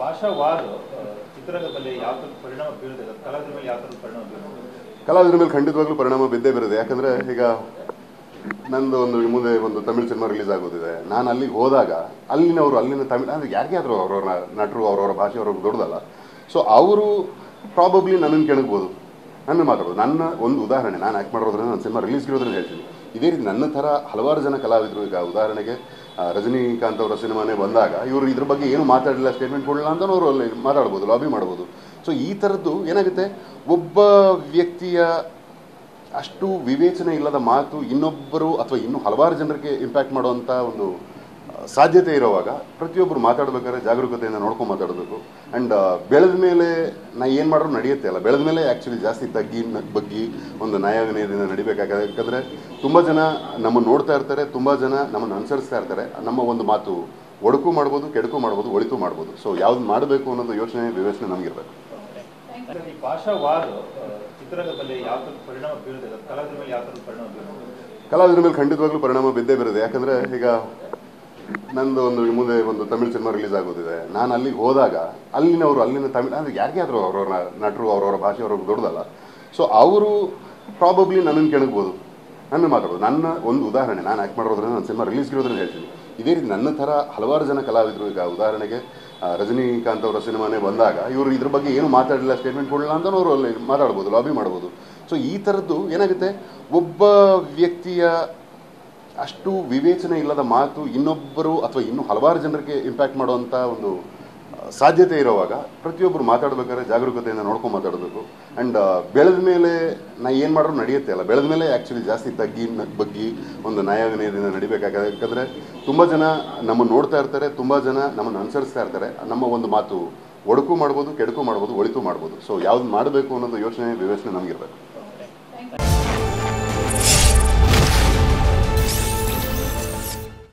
ಭಾಷಾವಾದ ಚಿತ್ರರಂಗದಲ್ಲಿ ಯಾವ ಥರದ ಪರಿಣಾಮ ಬೀರುತ್ತದೆ, ಕಲಾವಿದರ ಮೇಲೆ ಯಾವ ಥರದ ಪರಿಣಾಮ ಬೀರುತ್ತದೆ? ಕಲಾವಿದರ ಮೇಲೆ ಖಂಡಿತವಾಗ್ಲೂ ಪರಿಣಾಮ ಬಿದ್ದೇ ಬೀರುತ್ತದೆ. ಯಾಕಂದರೆ ಈಗ ನಂದು ಮುಂದೆ ಒಂದು ತಮಿಳು ಸಿನಿಮಾ ರಿಲೀಸ್ ಆಗೋದಿದೆ. ನಾನು ಅಲ್ಲಿಗೆ ಹೋದಾಗ ಅಲ್ಲಿನ ತಮಿಳು ಅಂದರೆ ಯಾರಿಗೆ ಆದರೂ ಅವರವರ ನಟರು ಅವರವರ ಭಾಷೆ ಅವ್ರಿಗೆ ದೊಡ್ಡದಲ್ಲ. ಸೊ ಅವರು ಪ್ರಾಬಬ್ಲಿ ನನ್ನನ್ನು ಕೆಣಗ್ಬೋದು, ನನ್ನ ಮಾತಾಡೋದು. ನನ್ನ ಒಂದು ಉದಾಹರಣೆ, ನಾನು ಆ್ಯಕ್ಟ್ ಮಾಡೋದ್ರಿಂದ ನನ್ನ ಸಿನಿಮಾ ರಿಲೀಸ್ಗಿರೋದ್ರಿಂದ ಹೇಳ್ತೀನಿ. ಇದೇ ರೀತಿ ನನ್ನ ಥರ ಹಲವಾರು ಜನ ಕಲಾವಿದರು, ಈಗ ಉದಾಹರಣೆಗೆ ರಜನಿಕಾಂತ್ ಅವರ ಸಿನಿಮಾನೇ ಬಂದಾಗ ಇವರು ಇದ್ರ ಬಗ್ಗೆ ಏನು ಮಾತಾಡಲಿಲ್ಲ, ಸ್ಟೇಟ್ಮೆಂಟ್ ಕೊಡಲಿಲ್ಲ ಅಂತ ಅವರು ಅಲ್ಲಿ ಮಾತಾಡ್ಬೋದು, ಲಾಬಿ ಮಾಡ್ಬೋದು. ಸೊ ಈ ಥರದ್ದು ಏನಾಗುತ್ತೆ, ಒಬ್ಬ ವ್ಯಕ್ತಿಯ ಅಷ್ಟು ವಿವೇಚನೆ ಇಲ್ಲದ ಮಾತು ಇನ್ನೊಬ್ಬರು ಅಥವಾ ಇನ್ನೂ ಹಲವಾರು ಜನರಿಗೆ ಇಂಪ್ಯಾಕ್ಟ್ ಮಾಡುವಂಥ ಒಂದು ಸಾಧ್ಯತೆ ಇರೋವಾಗ ಪ್ರತಿಯೊಬ್ಬರು ಮಾತಾಡಬೇಕಾದ್ರೆ ಜಾಗರೂಕತೆಯಿಂದ ನೋಡ್ಕೊಂಡು ಮಾತಾಡಬೇಕು. ಆ್ಯಂಡ್ ಬೆಳೆದ ಮೇಲೆ ನಾ ಏನು ಮಾಡಿದ್ರು ನಡೆಯುತ್ತೆ ಅಲ್ಲ, ಬೆಳೆದ ಮೇಲೆ ಆ್ಯಕ್ಚುಲಿ ಜಾಸ್ತಿ ಬಗ್ಗಿ ಒಂದು ನ್ಯಾಯವಿನಯದಿಂದ ನಡಿಬೇಕಾಗುತ್ತೆ. ಯಾಕಂದರೆ ತುಂಬ ಜನ ನಮ್ಮನ್ನು ನೋಡ್ತಾ ಇರ್ತಾರೆ, ತುಂಬ ಜನ ನಮ್ಮನ್ನು ಅನುಸರಿಸ್ತಾ ಇರ್ತಾರೆ. ನಮ್ಮ ಒಂದು ಮಾತು ಒಡಕು ಮಾಡ್ಬೋದು, ಕೆಡಕು ಮಾಡ್ಬೋದು, ಒಳಿತು ಮಾಡ್ಬೋದು. ಸೊ ಯಾವ್ದು ಮಾಡಬೇಕು ಅನ್ನೋದು ಯೋಚನೆ ವಿವೇಚನೆ ನಮಗಿರ್ಬೇಕು. ಈ ಭಾಷಾವಾದ ಚಿತ್ರರಂಗದಲ್ಲಿ ಯಾವ ಥರದ ಪರಿಣಾಮ ಬೀರುತ್ತದೆ, ಕಲಾವಿದರ ಮೇಲೆ ಯಾವ ಥರದ ಪರಿಣಾಮ ಬೀರುತ್ತದೆ? ಕಲಾವಿದರ ಮೇಲೆ ಖಂಡಿತವಾಗ್ಲೂ ಪರಿಣಾಮ ಬಿದ್ದೇ ಬೀರುತ್ತದೆ. ಯಾಕಂದರೆ ಈಗ ನಂದು ಮುಂದೆ ಒಂದು ತಮಿಳು ಸಿನಿಮಾ ರಿಲೀಸ್ ಆಗೋದಿದೆ. ನಾನು ಅಲ್ಲಿಗೆ ಹೋದಾಗ ಅಲ್ಲಿನ ತಮಿಳು ಅಂದರೆ ಯಾರಿಗೆ ಆದರೂ ಅವರವರ ನಟರು ಅವರವರ ಭಾಷೆ ಅವ್ರಿಗೆ ದೊಡ್ಡದಲ್ಲ. ಸೊ ಅವರು ಪ್ರಾಬಬ್ಲಿ ನನ್ನನ್ನು ಕೆಣಗ್ಬೋದು, ನನ್ನ ಮಾತಾಡೋದು. ನನ್ನ ಒಂದು ಉದಾಹರಣೆ, ನಾನು ಆ್ಯಕ್ಟ್ ಮಾಡೋದ್ರಿಂದ ನನ್ನ ಸಿನಿಮಾ ರಿಲೀಸ್ಗಿರೋದ್ರಿಂದ ಹೇಳ್ತೀನಿ. ಇದೇ ರೀತಿ ನನ್ನ ಥರ ಹಲವಾರು ಜನ ಕಲಾವಿದರು, ಈಗ ಉದಾಹರಣೆಗೆ ರಜನಿಕಾಂತ್ ಅವರ ಸಿನಿಮಾನೇ ಬಂದಾಗ ಇವರು ಇದ್ರ ಬಗ್ಗೆ ಏನು ಮಾತಾಡಲಿಲ್ಲ, ಸ್ಟೇಟ್ಮೆಂಟ್ ಕೊಡಲಿಲ್ಲ ಅಂತ ಅವರು ಅಲ್ಲಿ ಮಾತಾಡ್ಬೋದು, ಲಾಬಿ ಮಾಡ್ಬೋದು. ಸೊ ಈ ಥರದ್ದು ಏನಾಗುತ್ತೆ, ಒಬ್ಬ ವ್ಯಕ್ತಿಯ ಅಷ್ಟು ವಿವೇಚನೆ ಇಲ್ಲದ ಮಾತು ಇನ್ನೊಬ್ಬರು ಅಥವಾ ಇನ್ನೂ ಹಲವಾರು ಜನರಿಗೆ ಇಂಪ್ಯಾಕ್ಟ್ ಮಾಡುವಂಥ ಒಂದು ಸಾಧ್ಯತೆ ಇರೋವಾಗ ಪ್ರತಿಯೊಬ್ಬರು ಮಾತಾಡಬೇಕಾದ್ರೆ ಜಾಗರೂಕತೆಯಿಂದ ನೋಡ್ಕೊಂಡು ಮಾತಾಡಬೇಕು. ಆ್ಯಂಡ್ ಬೆಳೆದ ಮೇಲೆ ನಾ ಏನು ಮಾಡಿದ್ರು ನಡೆಯುತ್ತೆ ಅಲ್ಲ, ಬೆಳೆದ ಮೇಲೆ ಆ್ಯಕ್ಚುಲಿ ಜಾಸ್ತಿ ಬಗ್ಗಿ ಒಂದು ನ್ಯಾಯವಿನಯದಿಂದ ನಡಿಬೇಕಾಗುತ್ತೆ. ಯಾಕಂದರೆ ತುಂಬ ಜನ ನಮ್ಮನ್ನು ನೋಡ್ತಾ ಇರ್ತಾರೆ, ತುಂಬ ಜನ ನಮ್ಮನ್ನು ಅನುಸರಿಸ್ತಾ ಇರ್ತಾರೆ. ನಮ್ಮ ಒಂದು ಮಾತು ಒಡಕು ಮಾಡ್ಬೋದು, ಕೆಡಕು ಮಾಡ್ಬೋದು, ಒಳಿತು ಮಾಡ್ಬೋದು. ಸೊ ಯಾವ್ದು ಮಾಡಬೇಕು ಅನ್ನೋದು ಯೋಚನೆ ವಿವೇಚನೆ ನಮಗಿರ್ಬೇಕು.